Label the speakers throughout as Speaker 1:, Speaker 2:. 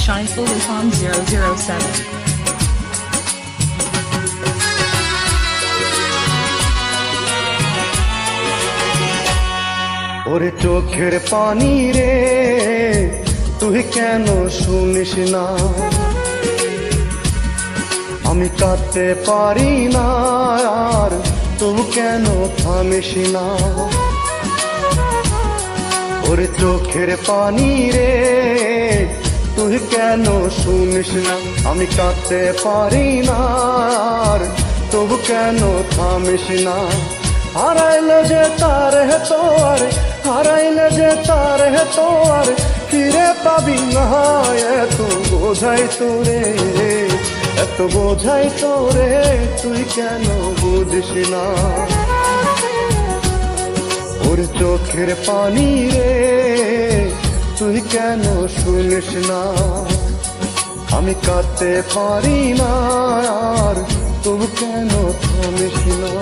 Speaker 1: Shaiful Islam 007.
Speaker 2: ওরে চোখের পানি রে তুই কেন শুনিস না, আমি কাঁদতে পারি না আর তবু কেন থামিস না। ওরে চোখের পানি রে তুই কেন শুনিস না, আমি কাঁদতে পারি না আর তবু কেন থামিস না। হারাইলে যে তার তোর, হারাইলে যে তার তোর ফিরে পাবি না, এত বোঝাই তোরে, এত বোঝাই তোরে তুই কেন বুঝিস না। ওর চোখের পানি রে তুই কেন শুনিস না, আমি কাঁদতে পারি না আর তবু কেন থামিস না।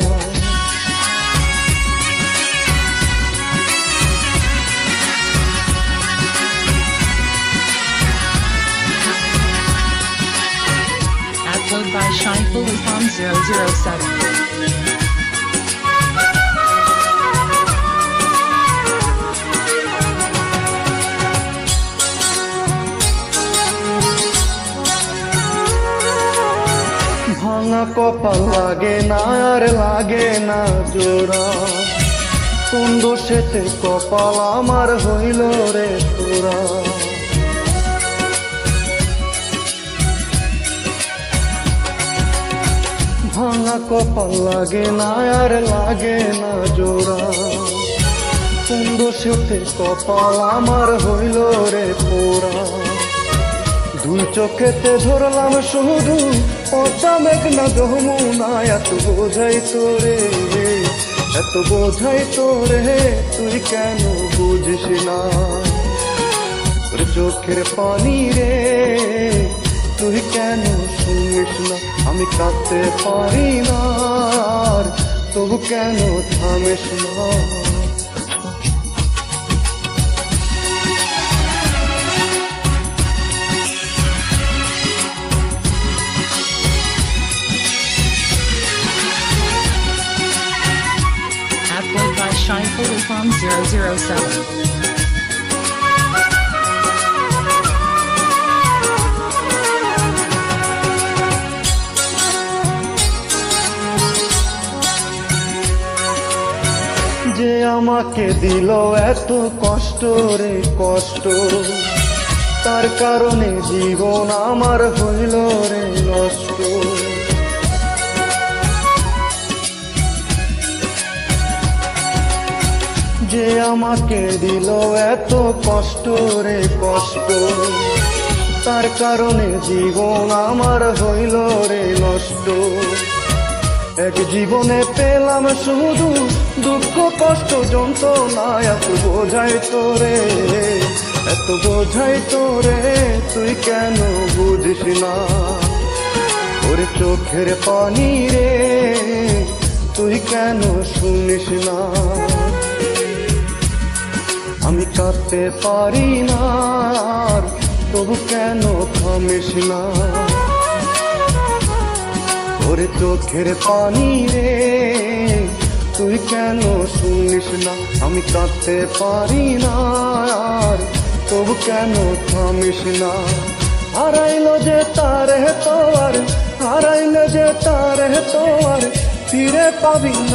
Speaker 1: Upload by Shaiful Islam 007.
Speaker 2: ভাঙা কপাল লাগে না আর লাগে না জোড়া, কোন দোষেতে কপাল আমার হইল রে তোরা। ভাঙা কপাল লাগে না আর লাগে না জোড়া, কোন দোষেতে কপাল আমার হইল রে পোড়া। দুই চোখেতে ধরলাম শুধু পচা মেঘনা যমুনা, এত বোঝাই তোরে, এত বোঝাই তোরে তুই কেন বুঝিস না। ওর চোখের পানি রে তুই কেন শুনিস না, আমি কাঁদতে পারি না আর তবু কেন থামিস না।
Speaker 1: Upload by Shaiful Islam 007.
Speaker 2: যে আমাকে দিল এত কষ্ট রে কষ্ট, তার কারণে জীবন আমার হইল রে নষ্ট। যে আমাকে দিল এত কষ্ট রে কষ্ট, তার কারণে জীবন আমার হইল রে নষ্ট। এক জীবনে পেলাম শুধু দুঃখ কষ্ট যন্ত্রণা, এত বোঝাই তোরে, এত বোঝাই তোরে তুই কেন বুঝিস না। ওর চোখের পানি রে তুই কেন শুনিস না, আমি কাঁদতে পারি না আর তবু কেন থামিস না। ওরে চোখের পানি রে তুই কেন শুনিস না, আমি কাঁদতে পারি না আর তবু কেন থামিস না। হারাইলো যে তার তোর, হারাইলো যে তার তোর ফিরে পাবি না।